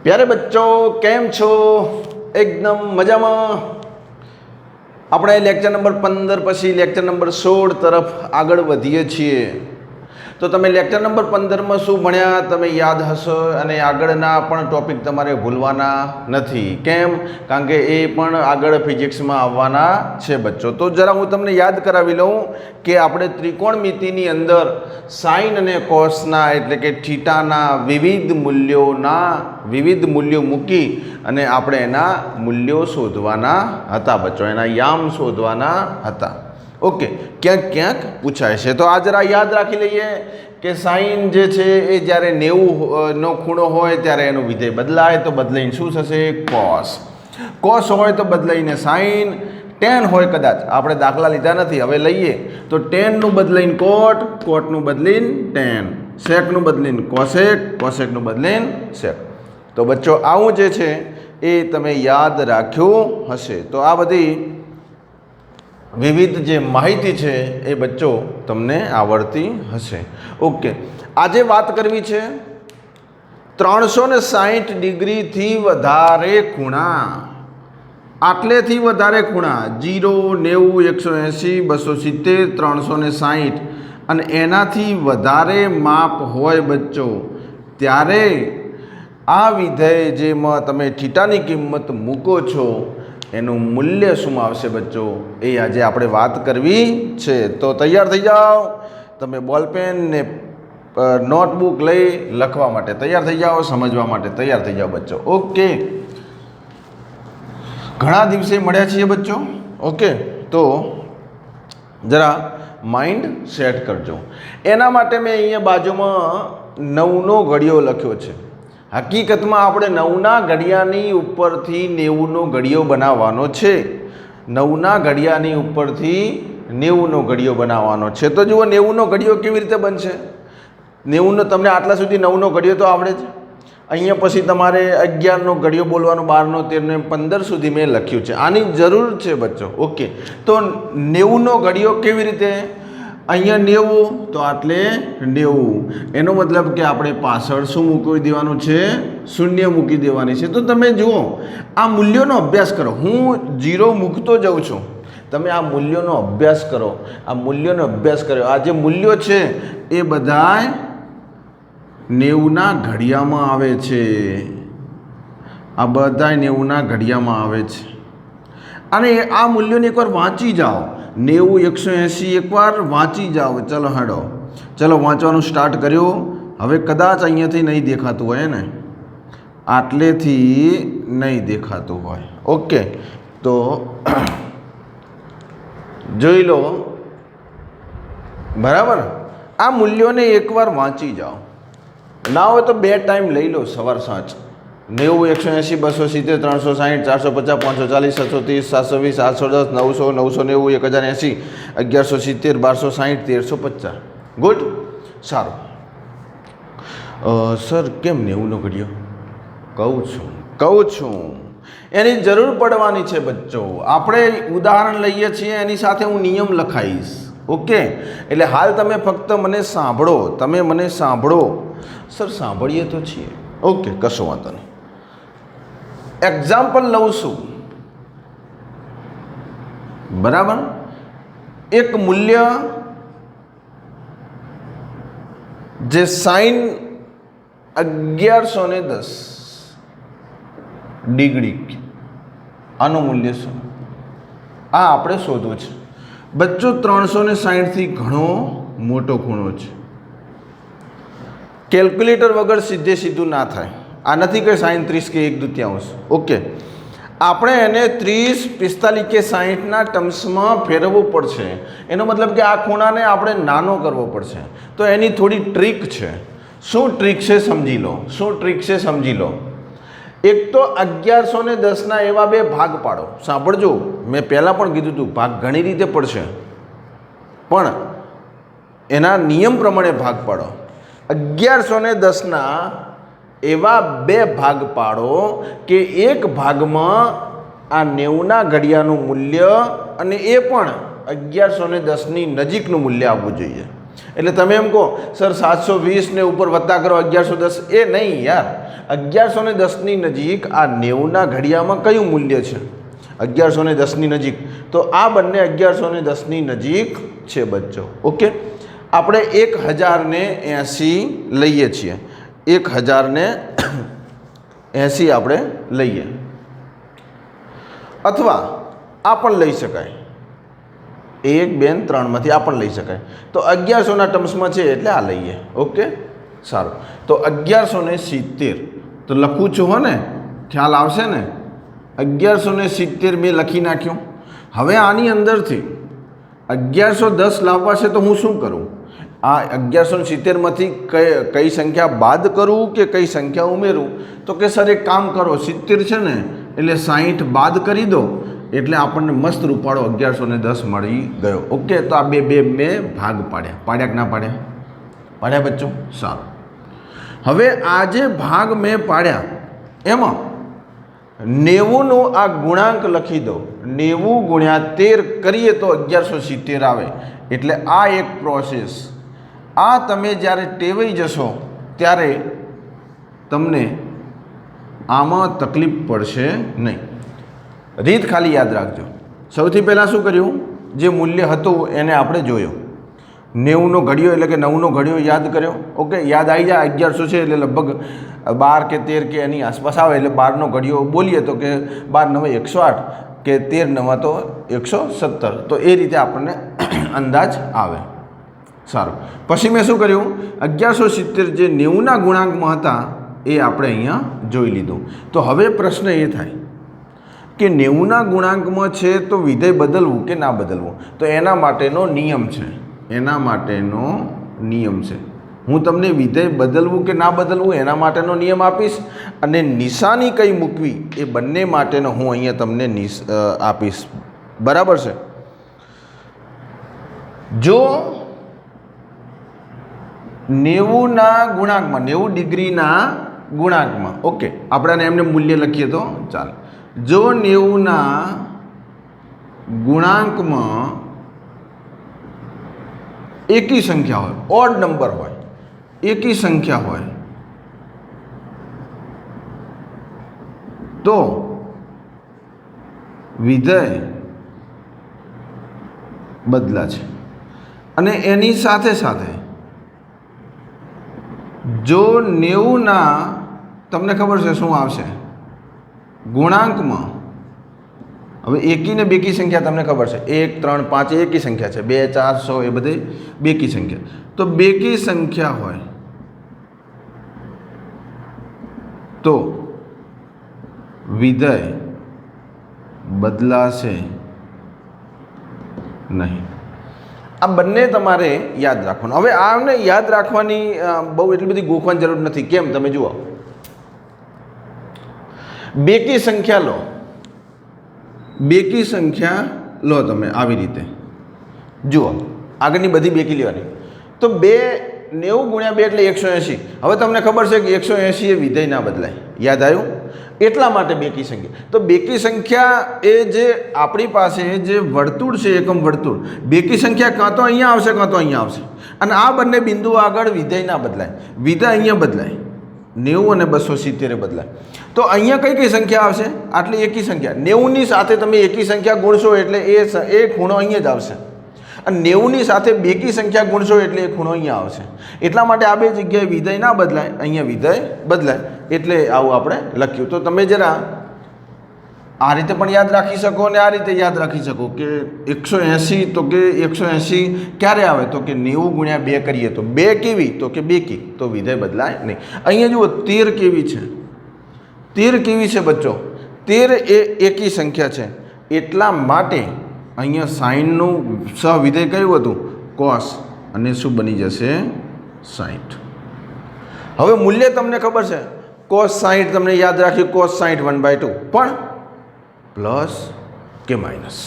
प्यारे बच्चों केम छो एकदम मजामा। આપણે લેક્ચર નંબર 15 પછી લેક્ચર નંબર 16 તરફ આગળ વધીએ છીએ। તો તમે લેક્ચર નંબર 15 માં શું ભણ્યા તમે યાદ હશે અને આગળના પણ ટોપિક તમારે ભૂલવાના નથી। કેમ? કારણ કે એ પણ આગળ ફિઝિક્સમાં આવવાના છે બચ્ચો। તો જરા હું તમને યાદ કરાવી લઉં કે આપણે ત્રિકોણમિતિની અંદર સાઇન અને કોસના એટલે કે થીટાના વિવિધ મૂલ્યો મૂકી અને આપણે એના મૂલ્યો શોધવાના હતા બચ્ચો, એના યામ શોધવાના હતા। ઓકે, ક્યાંક ક્યાંક પૂછાય છે તો આ જરા યાદ રાખી લઈએ કે સાઇન જે છે એ જ્યારે 90 નો ખૂણો હોય ત્યારે એનું વિધેય બદલાય તો બદલાઈને શું થશે? કોસ। કોસ હોય તો બદલાઈને સાઇન, ટેન હોય કદાચ આપણે દાખલા લીધા નથી હવે લઈએ તો ટેનનું બદલાઈને કોટ, કોટનું બદલીને ટેન, સેકનું બદલીને કોસેક, કોસેકનું બદલીને સેક। તો બચ્ચો આવું જે છે એ તમે યાદ રાખ્યું હશે તો આ બધી વિવિધ જે માહિતી છે એ બચ્ચો તમને આવડતી હશે। ઓકે, આજે વાત કરવી છે 360 ડિગ્રીથી વધારે ખૂણા, આટલેથી વધારે ખૂણા 0, 90, 180, 270, 360 અને એનાથી વધારે માપ હોય બચ્ચો ત્યારે આ વિધેય જેમાં તમે થીટાની કિંમત મૂકો છો એનું મૂલ્ય શું આવશે બચ્ચો એ આજે આપણે વાત કરવી છે। તો તૈયાર થઈ જાઓ, તમે બોલપેન ને નોટબુક લઈ લખવા માટે તૈયાર થઈ જાઓ, સમજવા માટે તૈયાર થઈ જાઓ બચ્ચો। ઓકે, ઘણા દિવસે મળ્યા છીએ બચ્ચો। ઓકે, તો જરા માઇન્ડ સેટ કરજો। એના માટે મેં અહીંયા બાજુમાં 9નો ઘડિયો લખ્યો છે। હકીકતમાં આપણે 9ના ઘડિયાની ઉપરથી 90નો ઘડિયો બનાવવાનો છે। 9ના ઘડિયાની ઉપરથી 90નો ઘડિયો બનાવવાનો છે। તો જુઓ 90નો ઘડિયો કેવી રીતે બનશે? 90નો તમને આટલા સુધી 9નો ઘડિયો તો આવડે જ। અહીંયા પછી તમારે 11નો ઘડિયો બોલવાનો, 12નો, 13નો, 15 સુધી મેં લખ્યું છે, આની જરૂર છે બચ્ચો। ઓકે, તો 90નો ઘડિયો કેવી રીતે? અહીંયા 90 તો આટલે 90 એનો મતલબ કે આપણે પાછળ શું મૂકી દેવાનું છે? શૂન્ય મૂકી દેવાની છે। તો તમે જુઓ આ મૂલ્યોનો અભ્યાસ કરો, હું 0 મૂકતો જાઉં છું, તમે આ મૂલ્યોનો અભ્યાસ કરો, આ મૂલ્યોનો અભ્યાસ કર્યો, આ જે મૂલ્યો છે એ બધાય 90ના ઘડિયામાં આવે છે, આ બધાય 90ના ઘડિયામાં આવે છે અને આ મૂલ્યોને એકવાર વાંચી જાઓ, 90, 180 એકવાર વાંચી જાઓ। ચલો હેડો, ચલો વાંચવાનું સ્ટાર્ટ કર્યું। હવે કદાચ અહીંયાથી નહીં દેખાતું હોય ને, આટલેથી નહીં દેખાતું હોય। ઓકે, તો જોઈ લો બરાબર। આ મૂલ્યોને એકવાર વાંચી જાઓ, ના હોય તો 2 ટાઈમ લઈ લો, સવાર સાંજ। 90, 180, 270, 360, 450, 540, 730, 720, 810, 900, 990, 1080, 1170, 1260, 1350। ગુડ, સારું। સર કેમ 90નો ઘડિયો? કહું છું એની જરૂર પડવાની છે બચ્ચો। આપણે ઉદાહરણ લઈએ છીએ, એની સાથે હું નિયમ લખાઈશ। ઓકે, એટલે હાલ તમે ફક્ત મને સાંભળો, તમે મને સાંભળો। સર સાંભળીએ તો છીએ, ઓકે કશો વાંધો નહીં। એક્ઝામ્પલ લઉં છું બરાબર। એક મૂલ્ય જે સાઇન 1110 ડિગ્રી, આનું મૂલ્ય શું? આ આપણે શોધવું છે બચ્ચો। 360થી ઘણો મોટો ખૂણો છે, કેલ્ક્યુલેટર વગર સીધું ના થાય। આ નથી કે સાઇન 30 કે 1/2। ઓકે, આપણે એને 30, 45 કે 60ના ટર્મ્સમાં ફેરવવું પડશે। એનો મતલબ કે આ ખૂણાને આપણે નાનો કરવો પડશે। તો એની થોડી ટ્રીક છે। શું ટ્રીક છે સમજી લો, શું ટ્રીક છે સમજી લો। એક તો 1110ના એવા 2 ભાગ પાડો। સાંભળજો, મેં પહેલાં પણ કીધું હતું ભાગ ઘણી રીતે પડશે, પણ એના નિયમ પ્રમાણે ભાગ પાડો। 1110ના એવા 2 ભાગ પાડો કે એક ભાગમાં આ 90ના ઘડિયાનું મૂલ્ય અને એ પણ 1110ની નજીકનું મૂલ્ય આવવું જોઈએ। એટલે તમે એમ કહો સર 720 ને ઉપર વત્તા કરો 1110, એ નહીં યાર. 1110ની નજીક આ 90ના ઘડિયામાં કયું મૂલ્ય છે? 1110ની નજીક. તો આ બંને 1110ની નજીક છે બચ્ચો. ઓકે, આપણે 1080 લઈએ છીએ. 1080 આપણે લઈએ, અથવા આ પણ લઈ શકાય. 1, 2, 3 માંથી આ પણ લઈ શકાય. તો 1100ના ટર્મ્સમાં છે એટલે આ લઈએ. ઓકે, સારું. તો 1170 તો લખું છું હો ને, ખ્યાલ આવશે ને? 1170 મેં લખી નાખ્યું. હવે આની અંદરથી 1110 લાવવા છે તો હું શું કરું? આ 1170માંથી કઈ સંખ્યા બાદ કરું કે કઈ સંખ્યા ઉમેરું? તો કે સર એક કામ કરો, 70 છે ને એટલે 60 બાદ કરી દો એટલે આપણને મસ્ત રૂપાળો 1110 મળી ગયો. ઓકે, તો આ બે મેં ભાગ પાડ્યા કે ના પાડ્યા બચ્ચો? સારું. હવે આ જે ભાગ મેં પાડ્યા એમાં 90નો આ ગુણાંક લખી દો. 90 ગુણ્યા 13 કરીએ તો 1170 આવે. એટલે આ એક પ્રોસેસ, આ તમે જ્યારે ટેવાઈ જશો ત્યારે તમને આમાં તકલીફ પડશે નહીં. રીત ખાલી યાદ રાખજો. સૌથી પહેલાં શું કર્યું? જે મૂલ્ય હતું એને આપણે જોયો. 90નો ઘડિયો એટલે કે 9નો ઘડિયો યાદ કર્યો. ઓકે, યાદ આવી જાય. 1100 છે એટલે લગભગ 12 કે 13 કે એની આસપાસ આવે એટલે 12નો ઘડિયો બોલીએ તો કે 12 9 108 કે 13 9 તો 117. તો એ રીતે આપણને અંદાજ આવે. સારું. પછી મેં શું કર્યું? 1170 જે 90ના ગુણાંકમાં હતા એ આપણે અહીંયા જોઈ લીધું. તો હવે પ્રશ્ન એ થાય કે 90ના ગુણાંકમાં છે તો વિધેય બદલવું કે ના બદલવું? તો એના માટેનો નિયમ છે. હું તમને વિધેય બદલવું કે ના બદલવું એના માટેનો નિયમ આપીશ, અને નિશાની કઈ મૂકવી એ બંને માટેનો હું અહીંયા તમને આપીશ. બરાબર છે? જો 90ના ગુણાંકમાં, 90 ડિગ્રીના ગુણાંકમાં, ઓકે, આપણે એમને મૂલ્ય લખીએ તો ચાલે. જો 90ના ગુણાંકમાં એકી સંખ્યા હોય, ઓડ નંબર હોય, એકી સંખ્યા હોય, તો વિધેય બદલાશે. અને એની સાથે સાથે જો 90ના તમને ખબર છે શું આવશે ગુણાંકમાં? હવે એકી ને બેકી સંખ્યા તમને ખબર છે, 1, 3, 5 એકી સંખ્યા છે, 2, 4, 100 એ બધી બેકી સંખ્યા. તો બેકી સંખ્યા હોય તો વિધેય બદલાશે નહીં. આ બંને તમારે યાદ રાખવાનું. હવે આને યાદ રાખવાની બહુ એટલી બધી ગોખવાની જરૂર નથી. કેમ? તમે જુઓ, બેકી સંખ્યા લો, બેકી સંખ્યા લો તમે આવી રીતે જુઓ, આગળની બધી બેકી લેવાની. તો 90 ગુણ્યા 2 એટલે 180. હવે તમને ખબર છે કે 180 એ વિધેય ના બદલાય. યાદ આવ્યું? એટલા માટે બેકી સંખ્યા. તો બેકી સંખ્યા એ જે આપણી પાસે જે વર્તુળ છે, એકમ વર્તુળ, બેકી સંખ્યા કાં તો અહીંયા આવશે કાં તો અહીંયા આવશે. અને આ બંને બિંદુ આગળ વિધેય ના બદલાય. વિધેય અહીંયા બદલાય, 90 અને 270 બદલાય. તો અહીંયા કઈ સંખ્યા આવશે? આટલી એકી સંખ્યા. 90ની સાથે તમે એકી સંખ્યા ગુણશો એટલે એ ખૂણો અહીંયા જ આવશે. અને 90ની સાથે બેકી સંખ્યા ગુણશો એટલે એ ખૂણો અહીંયા આવશે. એટલા માટે આ બે જગ્યાએ વિધેય ના બદલાય, અહીંયા વિધેય બદલાય. એટલે આવું આપણે લખ્યું. તો તમે જરા આ રીતે પણ યાદ રાખી શકો અને આ રીતે યાદ રાખી શકો કે 180, તો કે 180 ક્યારે આવે? તો કે 90 ગુણ્યા 2 કરીએ તો 2 કેવી? તો કે બેકી. તો વિધેય બદલાય નહીં. અહીંયા જુઓ 13 કેવી છે? 13 કેવી છે બચ્ચો? 13 એ એકી સંખ્યા છે. એટલા માટે અહીંયા સાઈનનું સહવિધેય કયું હતું? કોસ. અને શું બની જશે? 60. હવે મૂલ્ય તમને ખબર છે, કોસ 60 તમને યાદ રાખ્યું, કોસ 60 1/2. પણ પ્લસ કે માઇનસ?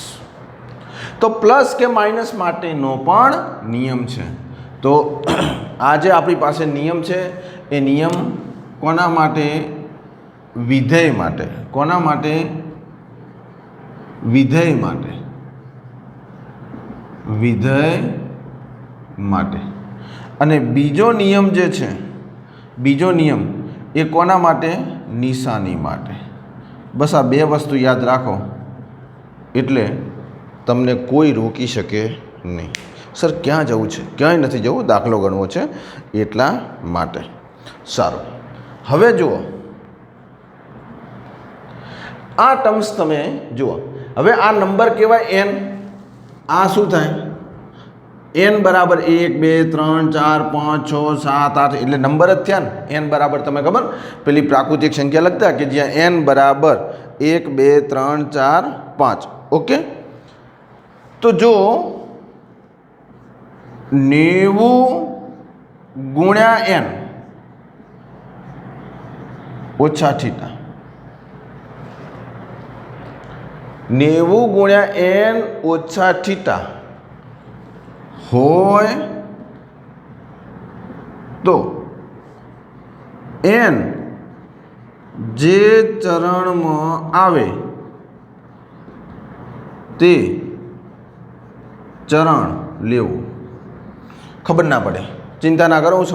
તો પ્લસ કે માઇનસ માટેનો પણ નિયમ છે. તો આ જે આપણી પાસે નિયમ છે એ નિયમ કોના માટે? વિધેય માટે. કોના માટે? વિધેય માટે. વિધેય માટે. અને બીજો નિયમ જે છે, બીજો નિયમ એ કોના માટે? નિશાની માટે. બસ આ બે વસ્તુ યાદ રાખો એટલે તમને કોઈ રોકી શકે નહીં. સર ક્યાં જવું છે? ક્યાંય નથી જવું, દાખલો ગણવો છે એટલા માટે. સારું, હવે જુઓ આ ટર્મ્સ તમે જુઓ. હવે આ નંબર કહેવાય n. આ શું થાય? n બરાબર 1 2 3 4 5 6 7 8 એટલે નંબર જ થયા ને. n બરાબર તમે ખબર પેલી પ્રાકૃતિક સંખ્યા લખતા કે જ્યાં n બરાબર 1 2 3 4 5. ઓકે, તો જો 90 ગુણ્યા n ઓછા થીટા, 90 ગુણ્યા n ઓછા થીટા હોય તો n જે ચરણમાં આવે તે ચરણ લેવું. ખબર ના પડે, ચિંતા ના કરો, હું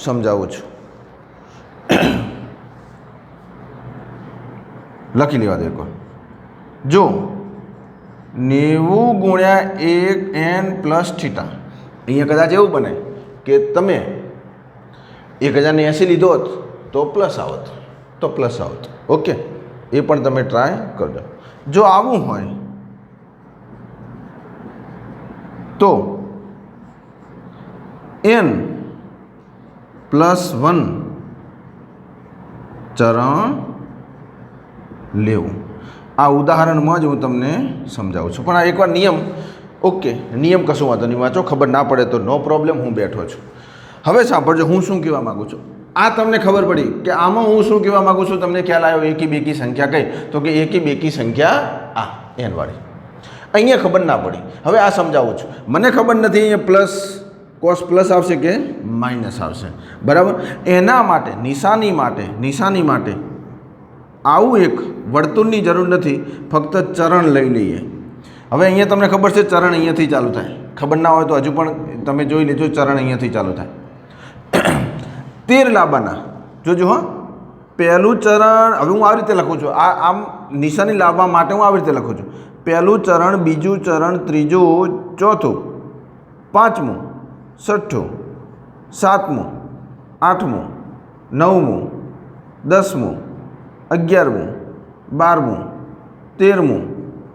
સમજાવું છું. લખી લેવા દો એકવાર. જો 90 ગુણ્યા 1 n પ્લસ થીટા, અહીંયા કદાચ એવું બને કે તમે 1080 લીધો હોત તો પ્લસ આવત. ઓકે, એ પણ તમે ટ્રાય કરજો. જો આવું હોય તો n +1 ચરણ લેવું. આ ઉદાહરણમાં જ હું તમને સમજાવું છું, પણ આ એકવાર નિયમ. ઓકે, નિયમ કશું વાંધો નહીં, વાંચો. ખબર ના પડે તો નો પ્રોબ્લેમ, હું બેઠો છું. હવે સાંભળજો હું શું કહેવા માગું છું. આ તમને ખબર પડી કે આમાં હું શું કહેવા માગું છું, તમને ખ્યાલ આવ્યો. એકી બેકી સંખ્યા કઈ? તો કે એકી બેકી સંખ્યા આ n વાળી. અહીંયા ખબર ના પડી. હવે આ સમજાવું છું. મને ખબર નથી અહીંયા પ્લસ કોસ પ્લસ આવશે કે માઇનસ આવશે, બરાબર. એના માટે નિશાની માટે આવું એક વર્તુળની જરૂર નથી, ફક્ત ચરણ લઈ લઈએ. હવે અહીંયા તમને ખબર છે ચરણ અહીંયાથી ચાલુ થાય. ખબર ના હોય તો હજુ પણ તમે જોઈ લેજો, ચરણ અહીંયાથી ચાલુ થાય. 13 લાવવાના. જોજો હા, પહેલું ચરણ. હવે હું આવી રીતે લખું છું. આમ નિશાની લાવવા માટે હું આવી રીતે લખું છું. પહેલું ચરણ, બીજું ચરણ, ત્રીજું, ચોથું, પાંચમું, છઠ્ઠું, સાતમું, આઠમું, નવમું, 10મું, 11મું, 12મું, 13મું,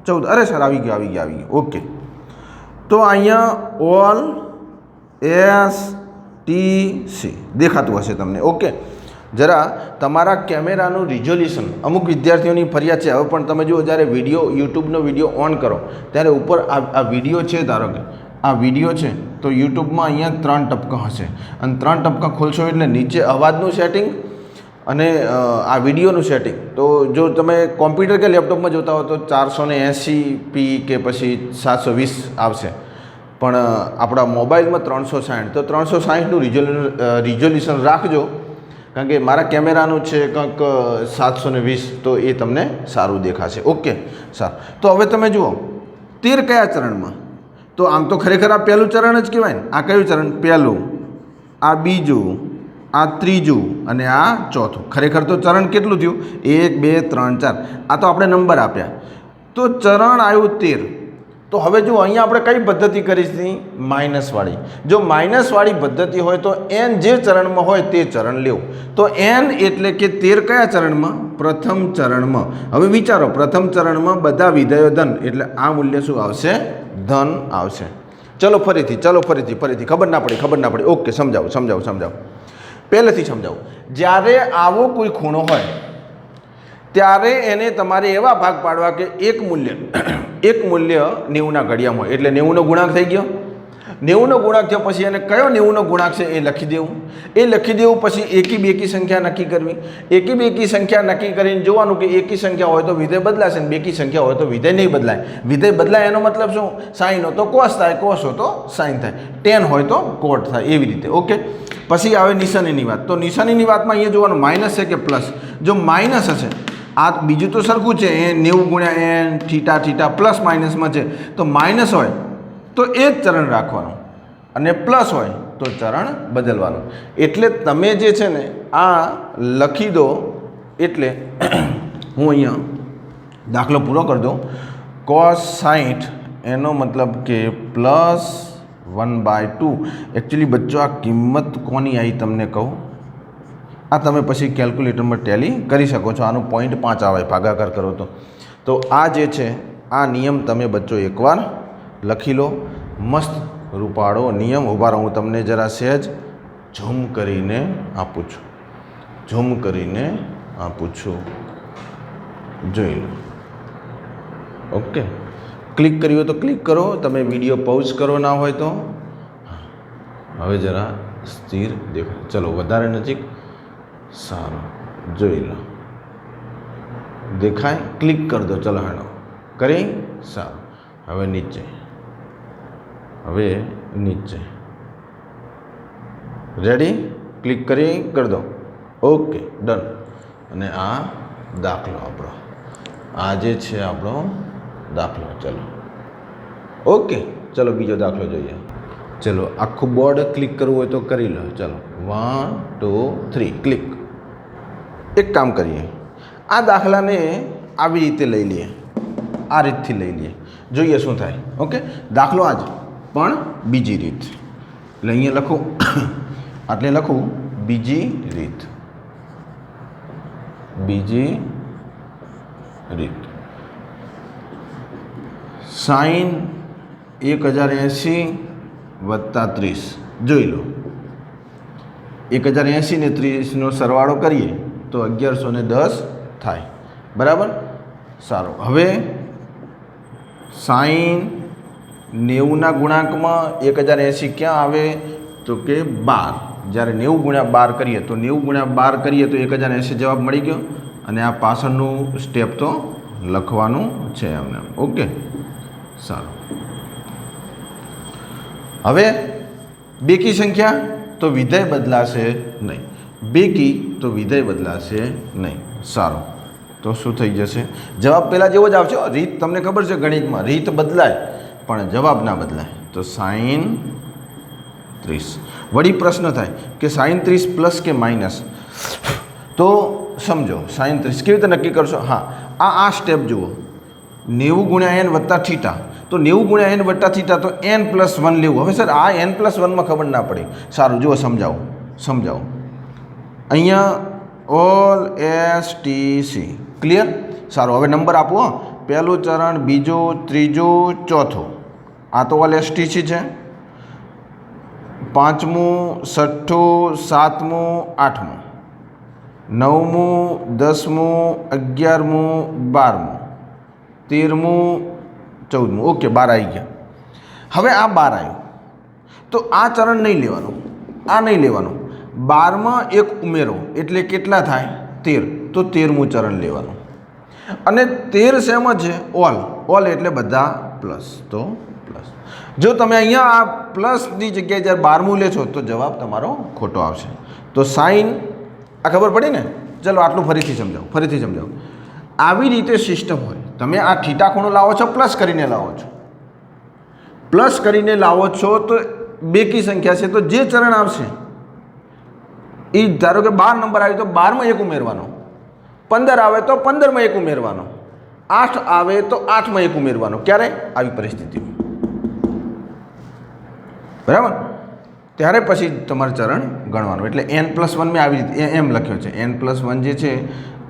14. અરે સર આવી ગયું. ઓકે, તો અહીંયા ઓલ STC દેખાતું હશે તમને. ઓકે, જરા તમારા કેમેરાનું રિઝોલ્યુશન, અમુક વિદ્યાર્થીઓની ફરિયાદ છે. હવે પણ તમે જુઓ, જ્યારે વિડીયો યુટ્યુબનો વિડીયો ઓન કરો ત્યારે ઉપર આ વિડીયો છે, ધારો કે આ વિડીયો છે, તો યુટ્યુબમાં અહીંયા 3 ટપકા હશે, અને 3 ટપકા ખોલશો એટલે નીચે અવાજનું સેટિંગ અને આ વિડીયોનું સેટિંગ. તો જો તમે કોમ્પ્યુટર કે લેપટોપમાં જોતા હો તો 480p કે પછી 720 આવશે, પણ આપણા મોબાઈલમાં 360. તો 360નું રિઝોલ્યુશન રાખજો, કારણ કે મારા કેમેરાનું છે કંઈક 720, તો એ તમને સારું દેખાશે. ઓકે, સારું. તો હવે તમે જુઓ 13 કયા ચરણમાં? તો આમ તો ખરેખર આ પહેલું ચરણ જ કહેવાય ને. આ કયું ચરણ? પહેલું, આ બીજું, આ ત્રીજું અને આ ચોથું. ખરેખર તો ચરણ કેટલું થયું? 1 2 3 4. આ તો આપણે નંબર આપ્યા, તો ચરણ આવ્યું 13. તો હવે જો અહીંયા આપણે કઈ પદ્ધતિ કરીશું? માઇનસવાળી. જો માઇનસવાળી પદ્ધતિ હોય તો n જે ચરણમાં હોય તે ચરણ લેવું. તો n એટલે કે 13 કયા ચરણમાં? પ્રથમ ચરણમાં. હવે વિચારો, પ્રથમ ચરણમાં બધા વિધેયો ધન, એટલે આ મૂલ્ય શું આવશે? ધન આવશે. ચલો ફરીથી. ખબર ના પડી. ઓકે, સમજાવું. પહેલેથી સમજાવું. જ્યારે આવો કોઈ ખૂણો હોય ત્યારે એને તમારે એવા ભાગ પાડવા કે એક મૂલ્ય 90ના ઘડિયામાં હોય, એટલે 90નો ગુણાંક થઈ ગયો. 90નો ગુણાંક થયો પછી એને કયો 90નો ગુણાંક છે એ લખી દેવું. પછી એકી બેકી સંખ્યા નક્કી કરવી. એકી બેકી સંખ્યા નક્કી કરીને જોવાનું કે એકી સંખ્યા હોય તો વિધેય બદલાશે ને બેકી સંખ્યા હોય તો વિધેય નહીં બદલાય. વિધેય બદલાય એનો મતલબ શું? સાઇન હોય તો કોસ થાય, કોસ હોય તો સાઇન થાય, ટેન હોય તો કોટ થાય, એવી રીતે. ઓકે, પછી આવે નિશાનીની વાત. તો નિશાનીની વાતમાં અહીંયા જોવાનું માઇનસ છે કે પ્લસ. જો માઇનસ હશે, આ બીજું તો સરખું છે, 90 ગુણ્યા n થીટા પ્લસ માઇનસમાં છે, તો માઇનસ હોય તો એ જ ચરણ રાખવાનું. અને પ્લસ હોય તો ચરણ બદલવાનું. એટલે તમે જે છે ને આ લખી દો. એટલે હું અહીંયા દાખલો પૂરો કરી દઉં. cos 60 એનો મતલબ કે +1/2. એકચ્યુઅલી બચ્ચો આ કિંમત કોની આવી તમને કહું, આ તમે પછી કેલ્ક્યુલેટરમાં ટેલી કરી શકો છો. આનું 0.5 આવે ભાગાકાર કરો તો આ જે છે આ નિયમ તમે બચ્ચો એકવાર લખી લો. મસ્ત રૂપાળો નિયમ. ઊભા રહો, હું તમને જરા સહેજ ઝૂમ કરીને આપું છું. જોઈ લો. ઓકે, ક્લિક કર્યું હોય તો ક્લિક કરો. તમે વિડીયો પૉઝ કરો ના હોય તો. હવે જરા સ્થિર દેખો. ચલો વધારે નજીક. સારું, જોઈ લો. દેખાય? ક્લિક કરી દો. ચલો હેડો કરી. સારું, હવે નીચે રેડી. ક્લિક કરી દો. Okay, done. અને આ દાખલો આપણો, આ જે છે આપણો દાખલો. ચલો ઓકે, ચલો બીજો દાખલો જોઈએ. ચલો આખું બોર્ડ ક્લિક કરવું હોય તો કરી લો. ચલો 1 2 3 ક્લિક. એક કામ કરીએ, આ દાખલાને આવી રીતે લઈ લઈએ, આ રીતથી લઈ લઈએ, જોઈએ શું થાય. ઓકે, દાખલો આજ પણ બીજી રીત. એટલે અહીંયા લખું, આટલે લખું બીજી રીત. sin 1080 + 30. જોઈ લો, 1080 ને 30નો સરવાળો કરીએ તો 1110 થાય. બરાબર. સારું, હવે sin 90ના ગુણાંકમાં 1080 ક્યાં આવે તો કે 12. જ્યારે 90 × 12 કરીએ તો 90 × 12 કરીએ તો 1080 જવાબ મળી ગયો. અને આ પાછળનું સ્ટેપ તો લખવાનું છે એમને. ઓકે, સારું. હવે બેકી સંખ્યા તો વિધેય બદલાશે નહીં. સારું, તો શું થઈ જશે? જવાબ પહેલાં જેવો જ આવશે. રીત તમને ખબર છે, ગણિતમાં રીત બદલાય પણ જવાબ ના બદલાય. તો sin 30. વળી પ્રશ્ન થાય કે sin 30 પ્લસ કે માઇનસ. તો સમજો sin 30 કેવી રીતે નક્કી કરશો? હા, આ સ્ટેપ જુઓ. 90 × n + θ. તો 90 × n + θ તો n+1 લેવું. હવે સર આ n+1માં ખબર ના પડી. સારું, જુઓ, સમજાવો. અહીંયા ઓલ STC ક્લિયર. સારું, હવે નંબર આપો. પહેલું ચરણ, બીજું, ત્રીજું, ચોથું. આ તો ઓલ STC છે. 5મું, 6ઠું, 7મું, 8મું, 9મું, 10મું, 11મું, 12મું, 13મું, 14મું. ઓકે, 12 આવી ગયા. હવે આ 12 આવ્યું તો આ ચરણ નહીં લેવાનું, આ નહીં લેવાનું. 12માં એક ઉમેરો એટલે કેટલા થાય? 13. તો 13મું ચરણ લેવાનું. અને 13 શેમાં છે? ઓલ એટલે બધા પ્લસ. તો પ્લસ. જો તમે અહીંયા આ પ્લસની જગ્યાએ જ્યારે 12મું લેશો તો જવાબ તમારો ખોટો આવશે. તો સાઇન, આ ખબર પડી ને? ચલો આટલું ફરીથી સમજાવો. આવી રીતે સિસ્ટમ હોય. તમે આ થીટા ખૂણો લાવો છો, પ્લસ કરીને લાવો છો. તો બેકી સંખ્યા છે તો જે ચરણ આવશે એ ધારો કે 12 નંબર આવે તો 12માં એક ઉમેરવાનો, 15 આવે તો 15માં એક ઉમેરવાનો, 8 આવે તો 8માં એક ઉમેરવાનો. ક્યારે? આવી પરિસ્થિતિમાં. બરાબર. ત્યારે પછી તમારે ચરણ ગણવાનું. એટલે n+1 મેં આવી રીતે એમ લખ્યો છે. n+1 જે છે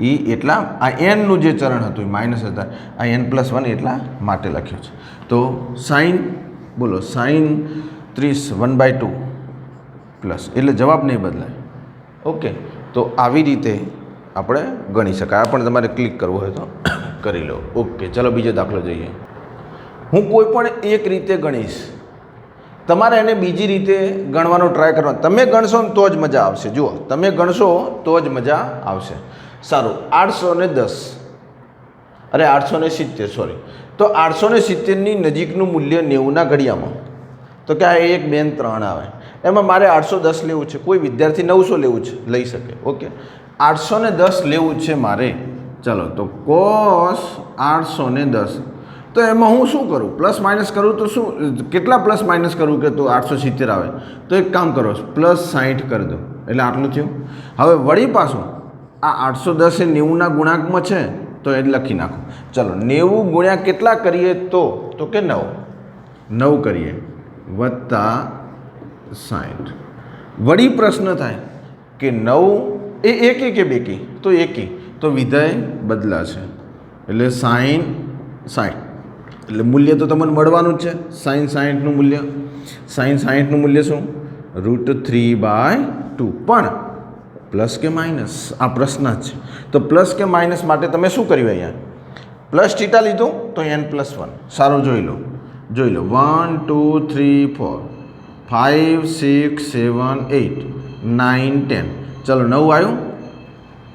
એ એટલા, આ nનું જે ચરણ હતું એ માઇનસ હતા, આ n+1 એટલા માટે લખ્યો છે. તો sin 30 1/2 પ્લસ, એટલે જવાબ નહીં બદલાય. ઓકે, તો આવી રીતે આપણે ગણી શકાય. આ પણ તમારે ક્લિક કરવું હોય તો કરી લો. ઓકે, ચલો બીજો દાખલો જોઈએ. હું કોઈ પણ એક રીતે ગણીશ, તમારે એને બીજી રીતે ગણવાનો ટ્રાય કરવાનો. તમે ગણશો ને તો જ મજા આવશે. જુઓ, તમે ગણશો તો જ મજા આવશે. સારું, 870 સોરી. તો 870ની નજીકનું મૂલ્ય 90ના ઘડિયામાં તો કે આ 1 2 3 આવે. એમાં મારે 810 લેવું છે. કોઈ વિદ્યાર્થી 900 લેવું છે, લઈ શકે. ઓકે, 810 લેવું છે મારે. ચલો, તો cos 810 તો એમાં હું શું કરું? પ્લસ માઇનસ કરું તો શું, કેટલા પ્લસ માઇનસ કરું કે તો 870 આવે? તો એક કામ કરો, +60 કરી દો એટલે આટલું થયું. હવે વળી પાછું આ 810 એ 90ના ગુણાંકમાં છે તો એ લખી નાખો. ચલો 90 ગુણ્યા કેટલા કરીએ તો કે 9 કરીએ વત્તા 60. વળી પ્રશ્ન થાય કે 9 એ એકી કે બેકી? તો એકી, તો વિધેય બદલાશે એટલે sin 60 એટલે મૂલ્ય તો તમને મળવાનું જ છે. sin 60નું મૂલ્ય, sin 60નું મૂલ્ય શું? √3/2. પણ પ્લસ કે માઇનસ આ પ્રશ્ન જ છે. તો પ્લસ કે માઇનસ માટે તમે શું કર્યું? અહીંયા પ્લસ થીટા લીધું તો n+1. સારું, જોઈ લો 1 2 3 4 5 6 7 8 9 10. ચલો 9 આવ્યું,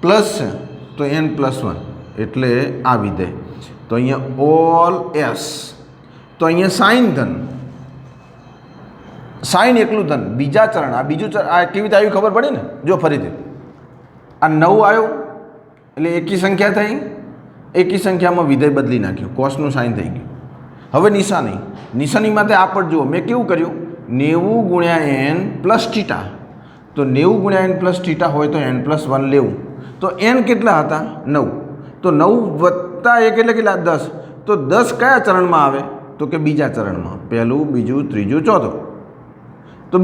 પ્લસ છે તો n+1 એટલે આ વિધેય. તો અહીંયા ઓલ એસ, તો અહીંયા સાઇન ધન, સાઇન એકલું ધન, બીજા ચરણ, આ બીજું ચરણ, આ કેવી રીતે આવ્યું ખબર પડી ને? જો ફરીથી આ 9 આવ્યું એટલે એકી સંખ્યા થઈ, એકી સંખ્યામાં વિધેય બદલી નાખ્યું, કોસનું સાઇન થઈ ગયું. હવે નિશાની માટે આ પર જુઓ, મેં કેવું કર્યું? 90 ગુણ્યા n પ્લસ થીટા. તો 90 ગુણ્યા n પ્લસ થીટા હોય તો n+1 લેવું. તો n કેટલા હતા? 9. તો 9 વત્તા 1 એટલે કેટલા? 10. તો 10 કયા ચરણમાં આવે? તો કે બીજા ચરણમાં. પહેલું, બીજું, ત્રીજું, ચોથું. તો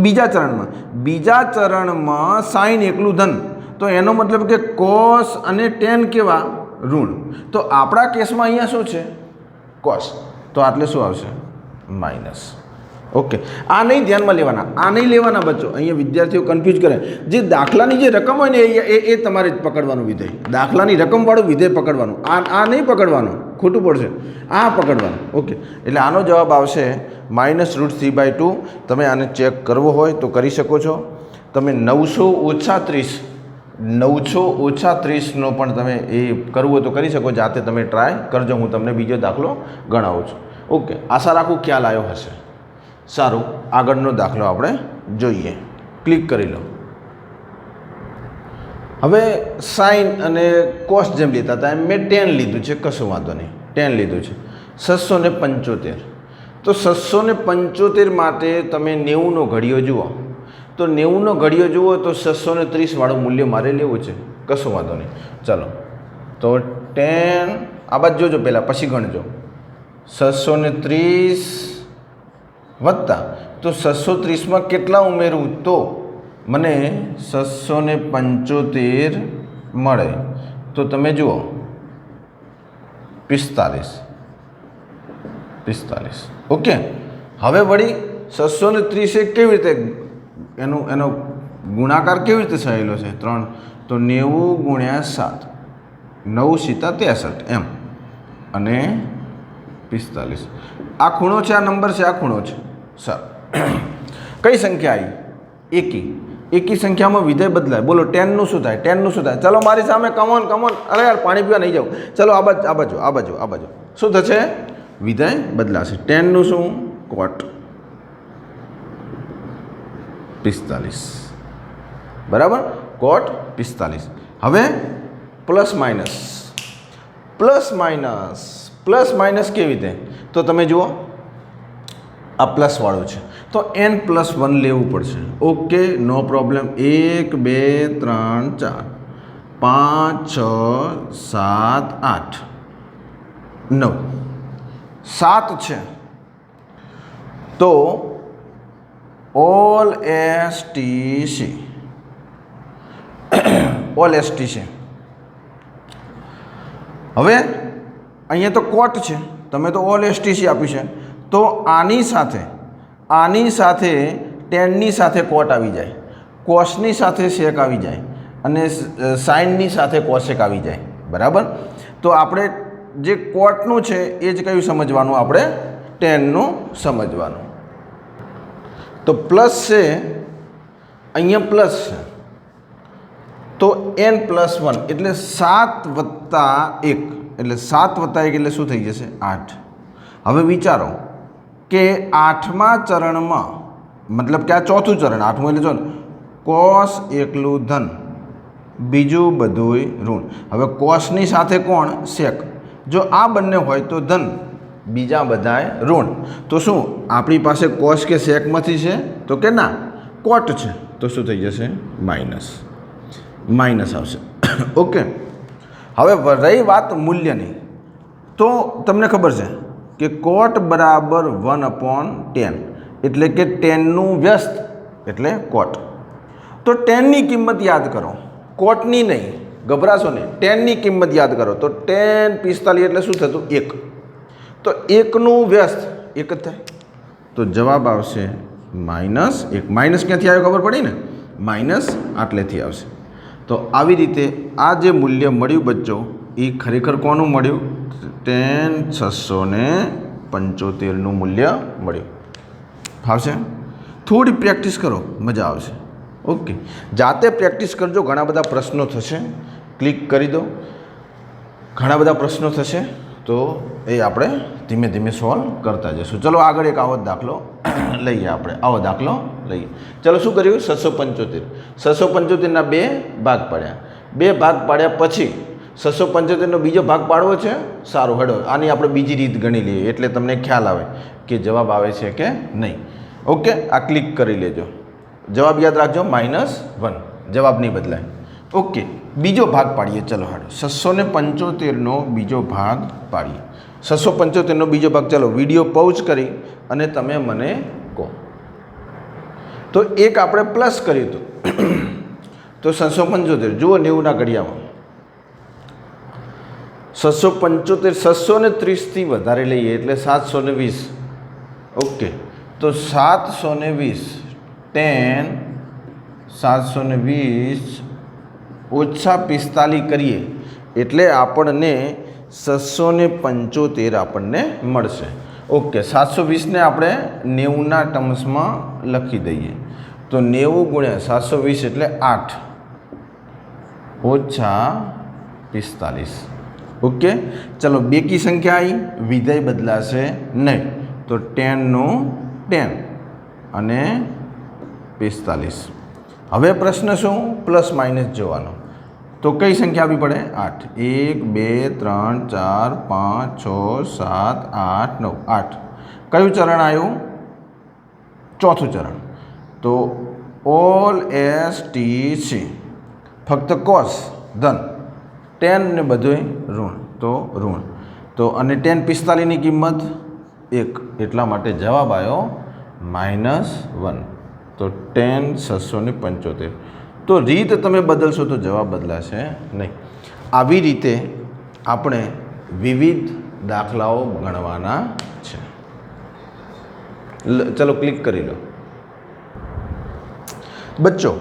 બીજા ચરણમાં સાઇન એકલું ધન, તો એનો મતલબ કે કોસ અને ટેન કેવા? ઋણ. તો આપણા કેસમાં અહીંયા શું છે? કોસ. તો આટલે શું આવશે? માઇનસ. ઓકે, આ નહીં ધ્યાનમાં લેવાના, આ નહીં લેવાના બચ્ચો. અહીંયા વિદ્યાર્થીઓ કન્ફ્યુઝ કરે. જે દાખલાની જે રકમ હોય ને એ તમારે જ પકડવાનું વિધેય. દાખલાની રકમવાળું વિધેય પકડવાનું, આ નહીં પકડવાનું, ખોટું પડશે. આ પકડવાનું. ઓકે, એટલે આનો જવાબ આવશે -√3/2. તમે આને ચેક કરવો હોય તો કરી શકો છો. તમે 900-30નો પણ તમે એ કરવું હોય તો કરી શકો. જાતે તમે ટ્રાય કરજો. હું તમને બીજો દાખલો ગણાવું છું. ઓકે, આશા રાખું ખ્યાલ આવ્યો હશે. સારું, આગળનો દાખલો આપણે જોઈએ. ક્લિક કરી લો. હવે સાઇન અને કોસ જેમ લેતા હતા એમ મેં ટેન લીધું છે, કશું વાંધો નહીં, ટેન લીધું છે. 675. તો 675 માટે તમે 90નો ઘડિયો જુઓ. તો 90નો ઘડિયો જુઓ તો 630 મૂલ્ય મારે લેવું છે, કશું વાંધો નહીં. ચલો, તો 10 આ બાજુ જોજો પહેલાં, પછી ગણજો. 630 વત્તા, તો 630માં કેટલા ઉમેરું તો મને 675 મળે. તો તમે જુઓ 45. ઓકે, હવે વળી 630 કેવી રીતે એનો ગુણાકાર કેવી રીતે થયેલો છે? 3. તો 90 ગુણ્યા 7, 9 × 63 એમ, અને 45. આ ખૂણો છે, આ નંબર છે, આ ખૂણો છે. સર કઈ સંખ્યા આવી? એકી સંખ્યામાં વિધેય બદલાય. બોલો 10નું શું થાય? 10નું શું થાય? ચલો મારી સામે, કમોન. અરે યાર, પાણી પીવા નહીં જાઉં. ચલો આ બાજુ શું થશે? વિધેય બદલાશે. 10નું શું? કોટ 45. બરાબર, કોટ 45. હવે પ્લસ માઇનસ કેવી રીતે? તો તમે જુઓ, આ પ્લસવાળું છે તો n+1 લેવું પડશે. ઓકે, નો પ્રોબ્લેમ. 1 2 3 4 5 6 7 8 9 7 છે. તો ઓલ STC હવે અહીંયા તો કોટ છે, તમે તો ઓલ STC આપ્યું છે. તો આની સાથે 10ની સાથે કોટ આવી જાય, કોસની સાથે સેક આવી જાય, અને સાઇનની સાથે કોસેક આવી જાય. બરાબર, તો આપણે જે કોટનું છે એ જ કયું સમજવાનું? આપણે 10નું સમજવાનું. તો પ્લસ છે, અહીંયા પ્લસ છે, તો n+1 એટલે 7 + 1 એટલે 7 + 1 એટલે શું થઈ જશે? 8. હવે વિચારો કે 8મા ચરણમાં, મતલબ કે આ ચોથું ચરણ, 8મું એટલે જો કોસ એકલું ધન, બીજું બધુંય ઋણ. હવે કોસની સાથે કોણ? સેક. જો આ બંને હોય તો ધન, બીજા બધાય ઋણ. તો શું આપણી પાસે કોસ કે સેકમાંથી છે? તો કે ના, કોટ છે. તો શું થઈ જશે? માઇનસ. માઇનસ આવશે. ઓકે. હવે રહી વાત મૂલ્યની, તો તમને ખબર છે કે કોટ બરાબર 1/10, એટલે કે 10નું વ્યસ્ત એટલે કોટ. તો 10ની કિંમત યાદ કરો, કોટની નહીં, ગભરાશો નહીં. 10ની કિંમત યાદ કરો તો 10 45 એટલે શું થતું? 1. તો 1નું વ્યસ્ત 1 જ થાય. તો જવાબ આવશે -1. માઇનસ ક્યાંથી આવ્યો ખબર પડી ને? માઇનસ આટલેથી આવશે. તો આવી રીતે આ જે મૂલ્ય મળ્યું બચ્ચો, એ ખરેખર કોનું મળ્યું? 10,675નું મૂલ્ય મળ્યું. ફાવશે? થોડી પ્રેક્ટિસ કરો, મજા આવશે. ઓકે, જાતે પ્રેક્ટિસ કરજો. ઘણા બધા પ્રશ્નો થશે, ક્લિક કરી દો. ઘણા બધા પ્રશ્નો થશે તો એ આપણે ધીમે ધીમે સોલ્વ કરતા જઈશું. ચલો આગળ એક આવો દાખલો લઈએ આપણે. આવો દાખલો લઈએ. ચલો શું કર્યું? 675. 675ના 2 ભાગ પાડ્યા. 2 ભાગ પાડ્યા પછી 675નો બીજો ભાગ પાડવો છે. સારું, હેડો આની આપણે બીજી રીત ગણી લઈએ, એટલે તમને ખ્યાલ આવે કે જવાબ આવે છે કે નહીં. ઓકે, આ ક્લિક કરી લેજો. જવાબ યાદ રાખજો, -1. જવાબ નહીં બદલાય. ઓકે, બીજો ભાગ પાડીએ. ચલો હેડો 675નો બીજો ભાગ પાડીએ. 675નો બીજો ભાગ. ચલો વિડીયો પૌઝ કરી અને તમે મને કહો. તો એક આપણે પ્લસ કર્યું હતું, તો 675 જુઓ 90ના ઘડિયામાં 675 630થી વધારે લઈએ એટલે 720. ઓકે, તો 720 10 720 ઓછા 45 કરીએ એટલે આપણને 675 આપણને મળશે. ઓકે, 720ને આપણે 90ના ટર્મ્સમાં લખી દઈએ. તો 90 ગુણ્યા 720 એટલે 8 ઓછા 45. ઓકે, ચલો બેકી સંખ્યા આવી, વિધેય બદલાશે નહીં. તો 10નું 10 અને 45. હવે પ્રશ્ન શું? પ્લસ માઇનસ જોવાનો. તો કઈ સંખ્યા આપવી પડે? 8. 1 2 3 4 5 6 7 8 9. 8 કયું ચરણ આવ્યું? ચોથું ચરણ. તો ઓલ STC, ફક્ત કોસ ધન, 10 ને બધું ઋણ, તો ઋણ. તો અને 10 45ની કિંમત 1, એટલા માટે જવાબ આવ્યો -1. તો 10,675. તો રીત તમે બદલશો તો જવાબ બદલાશે નહીં. આવી રીતે આપણે વિવિધ દાખલાઓ ગણવાના છે. ચલો ક્લિક કરી લો. બચ્ચો,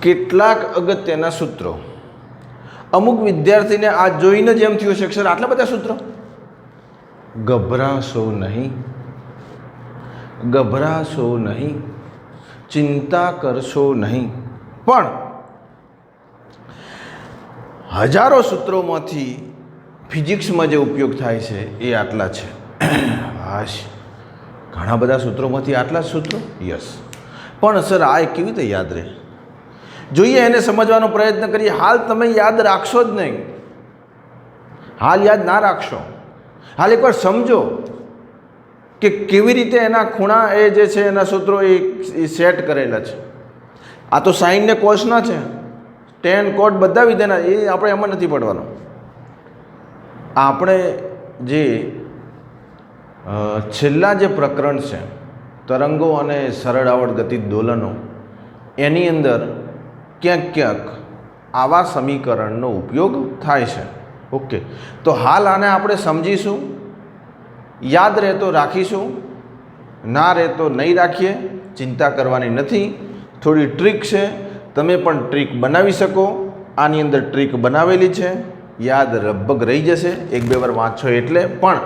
કેટલાક અગત્યના સૂત્રો. અમુક વિદ્યાર્થીને આ જોઈને જ એમ થયું છે સર આટલા બધા સૂત્રો. ગભરાશો નહીં, ગભરાશો નહીં, ચિંતા કરશો નહીં. પણ હજારો સૂત્રોમાંથી ફિઝિક્સમાં જે ઉપયોગ થાય છે એ આટલા છે. હાશ, ઘણા બધા સૂત્રોમાંથી આટલા જ સૂત્રો. યસ, પણ સર આ કેવી રીતે યાદ રહે? જોઈએ એને સમજવાનો પ્રયત્ન કરીએ. હાલ તમે યાદ રાખશો જ નહીં, હાલ યાદ ના રાખશો. હાલ એકવાર સમજો કે કેવી રીતે એના ખૂણા એ જે છે એના સૂત્રો એ સેટ કરેલા છે. આ તો સાઇન ને કોસના છે, ટેન કોટ બધા વિધેના, એ આપણે એમાં નથી પડવાનો. આપણે જે છેલ્લા જે પ્રકરણ છે તરંગો અને સરળ આવર્ત ગતિ દોલનો, એની અંદર ક્યાંક ક્યાંક આવા સમીકરણનો ઉપયોગ થાય છે. ઓકે, તો હાલ આને આપણે સમજીશું, યાદ રહે તો રાખીશું, ના રહે તો નહીં રાખીએ. ચિંતા કરવાની નથી. થોડી ટ્રીક છે, તમે પણ ટ્રીક બનાવી શકો. આની અંદર ટ્રીક બનાવેલી છે, યાદ લગભગ રહી જશે 1-2 વાર વાંચો એટલે. પણ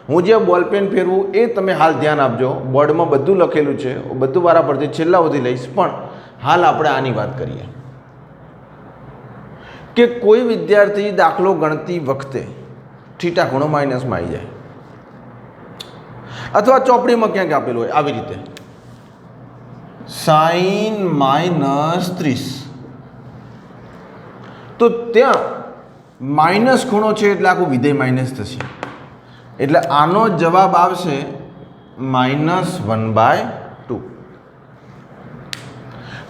હું જે બોલપેન ફેરવું એ તમે હાલ ધ્યાન આપજો. બોર્ડમાં બધું લખેલું છે, બધું વારા પરથી છેલ્લા સુધી લઈશ. પણ હાલ આપણે આની વાત કરીએ કે કોઈ વિદ્યાર્થી દાખલો ગણતી વખતે થીટા ખૂણો માઇનસમાં આવી જાય, અથવા ચોપડીમાં ક્યાંક આપેલું હોય આવી રીતે sin -30, તો ત્યાં માઇનસ ખૂણો છે એટલે આખું વિધેય માઇનસ થશે. એટલે આનો જવાબ આવશે -1/2.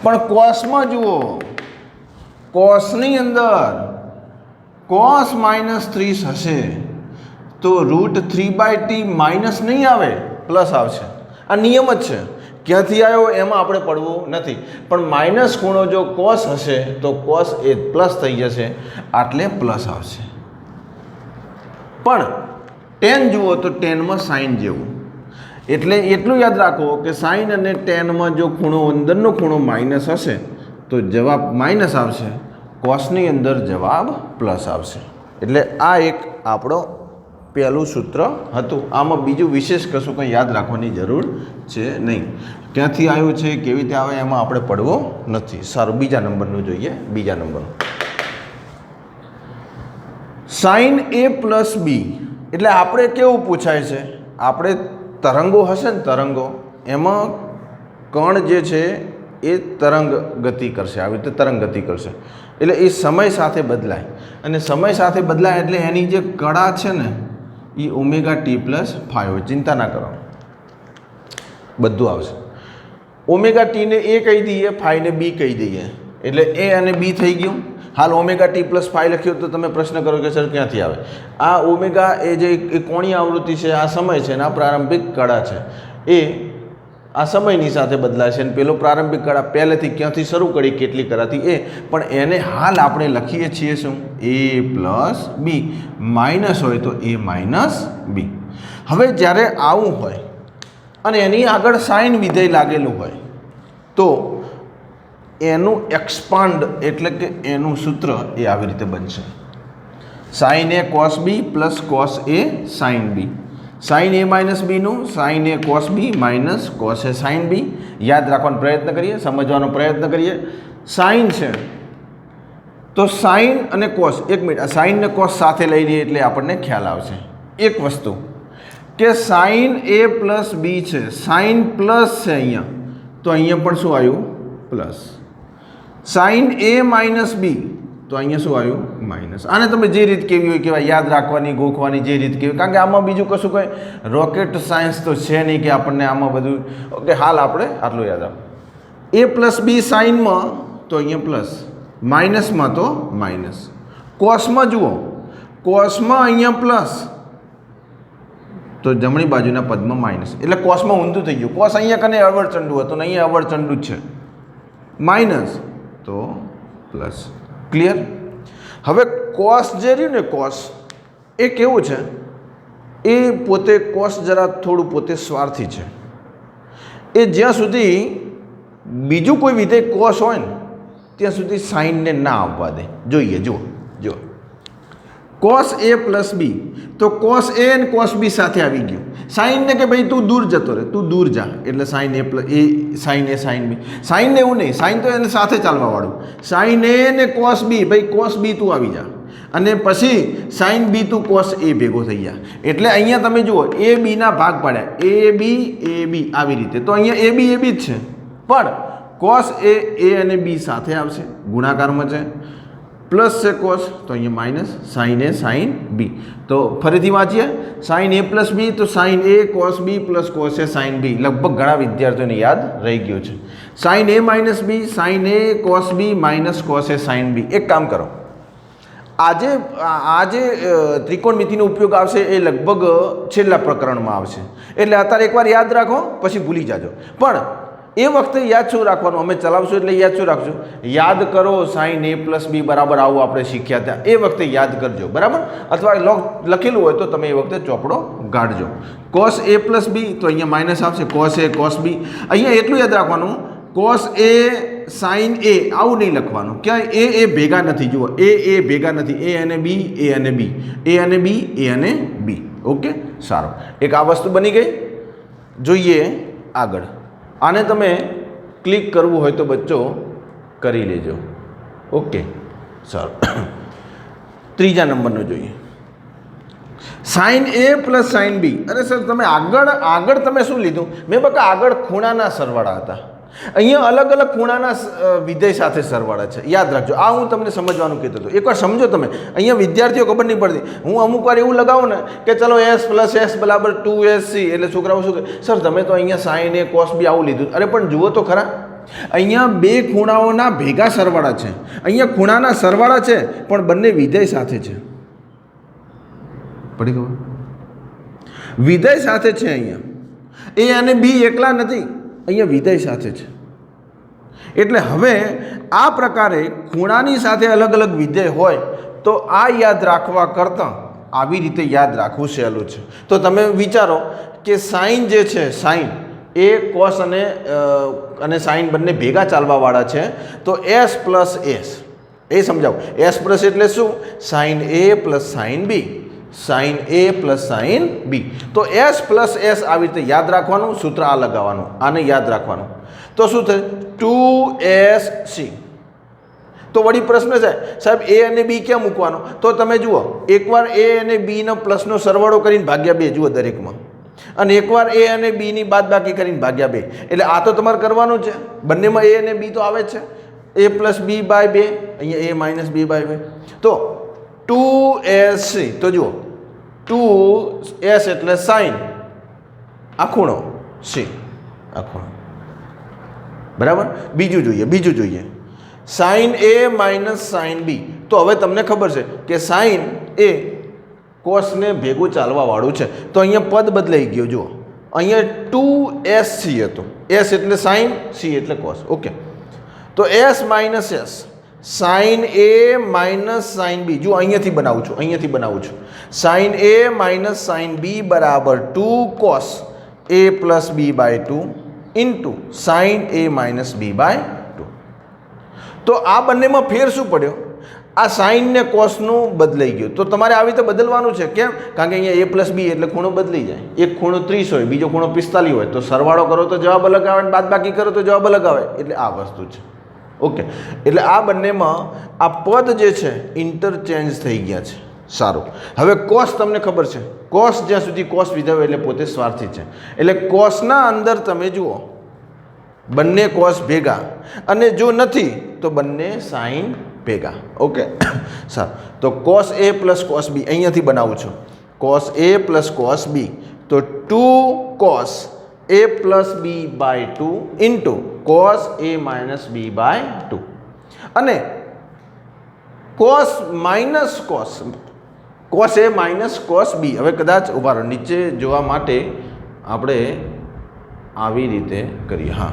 પણ કોસમાં જુઓ, કોસની અંદર cos -30 હશે તો √3/t માઇનસ નહીં આવે, પ્લસ આવશે. આ નિયમ જ છે. ક્યાંથી આવ્યો એમાં આપણે પડવું નથી, પણ માઇનસ ખૂણો જો કોસ હશે તો કોસ એ પ્લસ થઈ જશે, આટલે પ્લસ આવશે. પણ ટેન જુઓ તો ટેનમાં સાઇન જેવું, એટલે એટલું યાદ રાખો કે સાઇન અને ટેનમાં જો ખૂણો અંદરનો ખૂણો માઇનસ હશે તો જવાબ માઇનસ આવશે, કોસની અંદર જવાબ પ્લસ આવશે. એટલે આ એક આપણો પહેલું સૂત્ર હતું. આમાં બીજું વિશેષ કશું કંઈ યાદ રાખવાની જરૂર છે નહીં. ક્યાંથી આવ્યું છે, કેવી રીતે આવે એમાં આપણે પડવો નથી. સારું, બીજા નંબરનું જોઈએ. બીજા નંબરનું sin a પ્લસ બી, એટલે આપણે કેવું પૂછાય છે, આપણે તરંગો હશે ને, તરંગો એમાં કણ જે છે એ તરંગ ગતિ કરશે, આવી રીતે તરંગ ગતિ કરશે. એટલે એ સમય સાથે બદલાય, અને સમય સાથે બદલાય એટલે એની જે કળા છે ને એ ω+5. ચિંતા ના કરો, બધું આવશે. ω ને એ કહી દઈએ, ϕ ને બી કહી દઈએ, એટલે એ અને બી થઈ ગયું. હાલ ω+5 લખ્યું તો તમે પ્રશ્ન કરો કે સર ક્યાંથી આવે? આ ω એ જે કોણીય આવૃત્તિ છે, આ સમય છે, અને આ પ્રારંભિક કળા છે, એ આ સમયની સાથે બદલાય છે. અને પેલો પ્રારંભિક કળા પહેલેથી ક્યાંથી શરૂ કરી, કેટલી કળાથી, એ પણ એને હાલ આપણે લખીએ છીએ શું? a+b. માઇનસ હોય તો a-b. હવે જ્યારે આવું હોય અને એની આગળ સાઇન વિધેય લાગેલું હોય તો એનું એક્સપાન્ડ એટલે કે એનું સૂત્ર એ આવી રીતે બનશે: sin a cos b plus cos a sin b. sin a minus બીનું sin a cos b minus cos a sin b. યાદ રાખવાનો પ્રયત્ન કરીએ, સમજવાનો પ્રયત્ન કરીએ. સાઇન છે તો સાઇન અને કોસ, એક મિનિટ, આ સાઇન ને કોસ સાથે લઈ લઈએ એટલે આપણને ખ્યાલ આવશે. એક વસ્તુ કે સાઇન a પ્લસ બી છે, સાઇન પ્લસ છે અહીંયા, તો અહીંયા પણ શું આવ્યું? પ્લસ. સાઇન a માઇનસ બી, તો અહીંયા શું આવ્યું? માઇનસ. આને તમે જે રીત કેવી હોય કહેવાય, યાદ રાખવાની, ગોખવાની જે રીત કેવી, કારણ કે આમાં બીજું કશું કંઈ રોકેટ સાયન્સ તો છે નહીં કે આપણને આમાં બધું. ઓકે, હાલ આપણે આટલું યાદ રાખો. a પ્લસ બી સાઇનમાં તો અહીંયા પ્લસ, માઇનસમાં તો માઇનસ. કોસમાં જુઓ, કોસમાં અહીંયા પ્લસ તો જમણી બાજુના પદમાં માઇનસ, એટલે કોસમાં ઊંધું થઈ ગયું. કોસ અહીંયા કને અવળચંડુ હતું ને અહીંયા અવળચંડુ જ છે, માઇનસ તો પ્લસ. ક્લિયર? હવે કોસ જે રહ્યું ને, કોસ એ કેવું છે, એ પોતે કોસ જરા થોડું પોતે સ્વાર્થી છે. એ જ્યાં સુધી બીજું કોઈ વિધેય કોસ હોય ને ત્યાં સુધી સાઇનને ના આવવા દે. જોઈએ, જુઓ જુઓ, cos a પ્લસ બી, તો cos a અને cos b સાથે આવી ગયું. સાઇનને કે ભાઈ તું દૂર જતો રહે, તું દૂર જા, એટલે sine a plus a, sine a sine b. સાઇનને એવું નહીં, સાઇન તો એને સાથે ચાલવાવાળું. સાઇન a ને cos b, ભાઈ cos b તું આવી જા, અને પછી સાઇન બી તું cos a ભેગો થઈ જા. એટલે અહીંયા તમે જુઓ, એ બીના ભાગ પાડ્યા, એ બી આવી રીતે. તો અહીંયા એ બી જ છે, પણ cos a અને b સાથે આવશે, ગુણાકારમાં છે. પ્લસ છે કોસ, તો અહીંયા minus sine A sine B. તો ફરીથી વાંચીએ, સાઇન એ પ્લસ બી, તો sine A cos B plus cos A sine B. લગભગ ઘણા વિદ્યાર્થીઓને યાદ રહી ગયું છે. Sine A minus B, sine A cos B minus cos A sine B. એક કામ કરો, આજે ત્રિકોણમિતિનો ઉપયોગ આવશે એ લગભગ છેલ્લા પ્રકરણમાં આવશે, એટલે અત્યારે એકવાર યાદ રાખો, પછી ભૂલી જાજો. પણ એ વખતે યાદ શું રાખવાનું, અમે ચલાવશું એટલે યાદ શું રાખશું? યાદ કરો સાઇન એ પ્લસ બી બરાબર આવું આપણે શીખ્યા હતા, એ વખતે યાદ કરજો, બરાબર? અથવા લખેલું હોય તો તમે એ વખતે ચોપડો ગાઢજો. કોસ એ પ્લસ બી, તો અહીંયા માઇનસ આવશે, કોસ એ કોસ બી. અહીંયા એટલું યાદ રાખવાનું, કોસ એ સાઇન એ આવું નહીં લખવાનું, ક્યાંય એ ભેગા નથી. જુઓ, એ ભેગા નથી, એ અને બી, એ અને બી, એ અને બી, એ અને બી. ઓકે, સારું. એક આ વસ્તુ બની ગઈ. જોઈએ આગળ. આને તમે ક્લિક કરવું હોય તો બચ્ચો કરી લેજો. ઓકે, સારું. ત્રીજા નંબરનો જોઈએ, sine A plus sine B. અરે સર તમે આગળ તમે શું લીધું? મેં બકા આગળ ખૂણાના સરવાળા હતા. અહીંયા અલગ અલગ ખૂણાના વિધેય સાથે સરવાળા છે, યાદ રાખજો. આ હું તમને સમજવાનું કહેતો હતો. એકવાર સમજો તમે. અહીંયા વિદ્યાર્થીઓ ખબર નહીં પડતી. હું અમુક વાર એવું લગાવું ને કે ચલો s + s = 2sc, એટલે છોકરાઓ શું કહે, સર તમે તો અહીંયા sin a cos b આવું લીધું. અરે પણ જુઓ તો ખરા, અહીંયા બે ખૂણાઓના ભેગા સરવાળા છે. અહીંયા ખૂણાના સરવાળા છે પણ બંને વિધેય સાથે છે. પડી ખબર? વિધેય સાથે છે. અહીંયા a અને b એકલા નથી, અહીંયા વિધેય સાથે છે. એટલે હવે આ પ્રકારે ખૂણાની સાથે અલગ અલગ વિધેય હોય તો આ યાદ રાખવા કરતાં આવી રીતે યાદ રાખવું સહેલું છે. તો તમે વિચારો કે સાઇન જે છે, સાઇન એ કોસ અને સાઇન બંને ભેગા ચાલવાવાળા છે. તો s + s એ સમજાવો. s પ્લસ એટલે શું? Sine a + sine b, sine a + sine b. તો s + s આવી રીતે યાદ રાખવાનું, સૂત્ર આ લગાવવાનું, આને યાદ રાખવાનું. તો શું થાય? 2sc. તો વળી પ્રશ્ન છે, સાહેબ a અને b ક્યાં મૂકવાનો? તો તમે જુઓ, એકવાર a અને b નો પ્લસનો સરવાળો કરીને ભાગ્યા 2 જુઓ દરેકમાં, અને એકવાર a અને b ની બાદબાકી કરીને ભાગ્યા 2. એટલે આ તો તમારે કરવાનું છે. બંનેમાં a અને b તો આવે જ છે. a + b/2, અહીંયા a - b/2. તો 2sc. તો જુઓ 2s એટલે સાઇન, આ ખૂણો c, આ ખૂણો. બરાબર. બીજું જોઈએ સાઇન a - સાઇન b. તો હવે તમને ખબર છે કે સાઇન એ કોસને ભેગું ચાલવાવાળું છે. તો અહીંયા પદ બદલાઈ ગયો. જુઓ અહીંયા 2sc હતું. s એટલે સાઇન, c એટલે કોસ. ઓકે. તો s - s, sine a - sine b. જુઓ અહીંયાથી બનાવું છું. Sine a - sine b = 2 cos a + b/2 into sine a - b/2. તો આ બંનેમાં ફેર શું પડ્યો? આ સાઇન ને કોસનું બદલાઈ ગયું. તો તમારે આવી રીતે બદલવાનું છે. કેમ? કારણ કે અહીંયા a + b એટલે ખૂણો બદલી જાય. એક ખૂણો 30 હોય, બીજો ખૂણો 45 હોય. તો સરવાળો કરો તો જવાબ અલગ આવે, બાદબાકી કરો તો જવાબ અલગ આવે. એટલે આ વસ્તુ છે. ઓકે. એટલે આ બંનેમાં આ પદ જે છે ઇન્ટરચેન્જ થઈ ગયા છે. સારું. હવે કોસ તમને ખબર છે, કોસ જ્યાં સુધી કોસ વિધેય એટલે પોતે સ્વાર્થી છે. એટલે કોસના અંદર તમે જુઓ બંને કોસ ભેગા, અને જો નથી તો બંને સાઇન ભેગા. ઓકે. સારું. તો cos a + cos b અહીંયાથી બનાવું છું. cos a + cos b. તો 2 cos a + b/2 into cos a - b/2. અને cos a - cos b. હવે કદાચ ઉભા રહો, નીચે જોવા માટે આપણે આવી રીતે કરીએ. હા,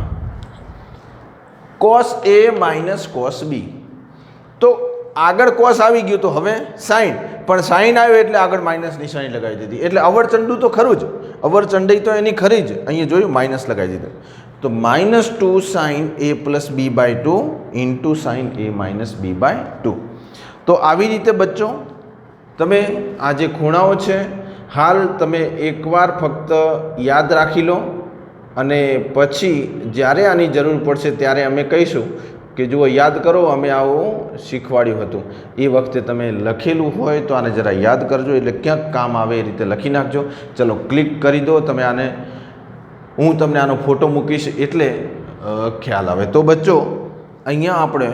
cos a - cos b. તો આગળ કોસ આવી ગયું, તો હવે સાઇન, પણ સાઇન આવ્યો એટલે આગળ માઇનસ નિશાની લગાવી દીધી. એટલે અવરચંડું તો ખરું જ, અવરચંડી તો એની ખરી જ. અહીંયા જોયું, માઇનસ લગાવી દીધું. તો -2 sin a + b/2 into sin a - b/2. તો આવી રીતે બચ્ચો તમે આ જે ખૂણાઓ છે હાલ તમે એકવાર ફક્ત યાદ રાખી લો, અને પછી જ્યારે આની જરૂર પડશે ત્યારે અમે કહીશું કે જુઓ યાદ કરો, અમે આવું શીખવાડ્યું હતું. એ વખતે તમે લખેલું હોય તો આને જરા યાદ કરજો, એટલે ક્યાંક કામ આવે એ રીતે લખી નાખજો. ચલો ક્લિક કરી દો તમે આને. હું તમને આનો ફોટો મૂકીશ એટલે ખ્યાલ આવે. તો બચ્ચો અહીંયા આપણે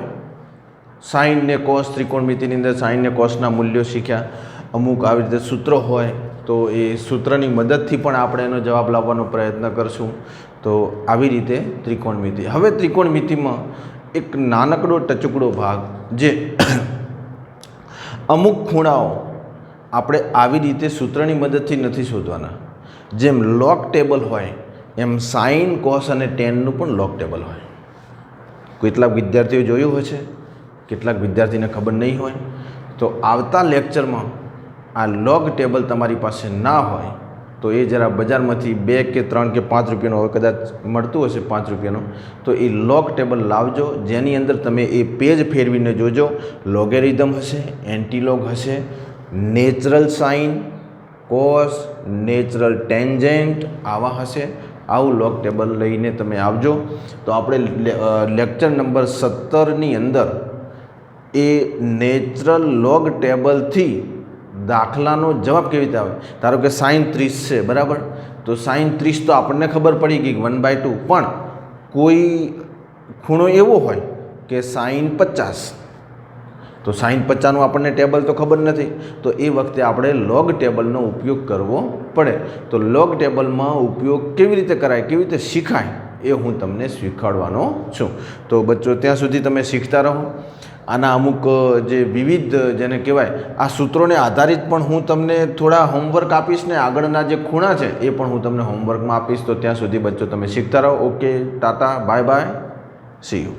સાઇન ને કોસ, ત્રિકોણમિતિની અંદર સાઇન ને કોસના મૂલ્યો શીખ્યા. અમુક આવી રીતે સૂત્રો હોય તો એ સૂત્રની મદદથી પણ આપણે એનો જવાબ લાવવાનો પ્રયત્ન કરશું. તો આવી રીતે ત્રિકોણમિતિ. હવે ત્રિકોણમિતિમાં એક નાનકડો ટચુકડો ભાગ, જે અમુક ખૂણાઓ આપણે આવી રીતે સૂત્રની મદદથી નથી શોધવાના. જેમ લોગ ટેબલ હોય એમ સાઇન, કોસ અને ટેનનું પણ લોગ ટેબલ હોય. કેટલાક વિદ્યાર્થીઓ જોયું હશે, કેટલાક વિદ્યાર્થીને ખબર નહીં હોય. તો આવતા લેક્ચરમાં આ લોગ ટેબલ તમારી પાસે ના હોય તો એ જરા બજારમાંથી 2 કે 3 કે 5 રૂપિયાનો, હવે કદાચ મળતું હશે 5 રૂપિયાનો, તો એ લોગ ટેબલ લાવજો, જેની અંદર તમે એ પેજ ફેરવીને જોજો. લોગેરિધમ હશે, એન્ટીલોગ હશે, natural sine, cos, natural tangent આવા હશે. આવું લોગ ટેબલ લઈને તમે આવજો. તો આપણે લેક્ચર નંબર 17ની અંદર એ નેચરલ લોગ ટેબલથી દાખલાનો જવાબ કેવી રીતે આવે. ધારો કે sin 30 છે, બરાબર. તો sin 30 તો આપણને ખબર પડી ગઈ 1/2, પણ કોઈ ખૂણો એવો હોય કે sin 50, તો sin 50નું આપણને ટેબલ તો ખબર નથી, તો એ વખતે આપણે લોગ ટેબલનો ઉપયોગ કરવો પડે. તો લોગ ટેબલમાં ઉપયોગ કેવી રીતે કરાય, કેવી રીતે શીખાય, એ હું તમને શીખવાડવાનો છું. તો બચ્ચો ત્યાં સુધી તમે શીખતા રહો. આના અમુક જે વિવિધ જેને કહેવાય આ સૂત્રોને આધારિત પણ હું તમને થોડા હોમવર્ક આપીશ ને આગળના જે ખૂણા છે એ પણ હું તમને હોમવર્કમાં આપીશ. તો ત્યાં સુધી બચ્ચો તમે શીખતા રહો. Okay, Tata, bye bye, C you.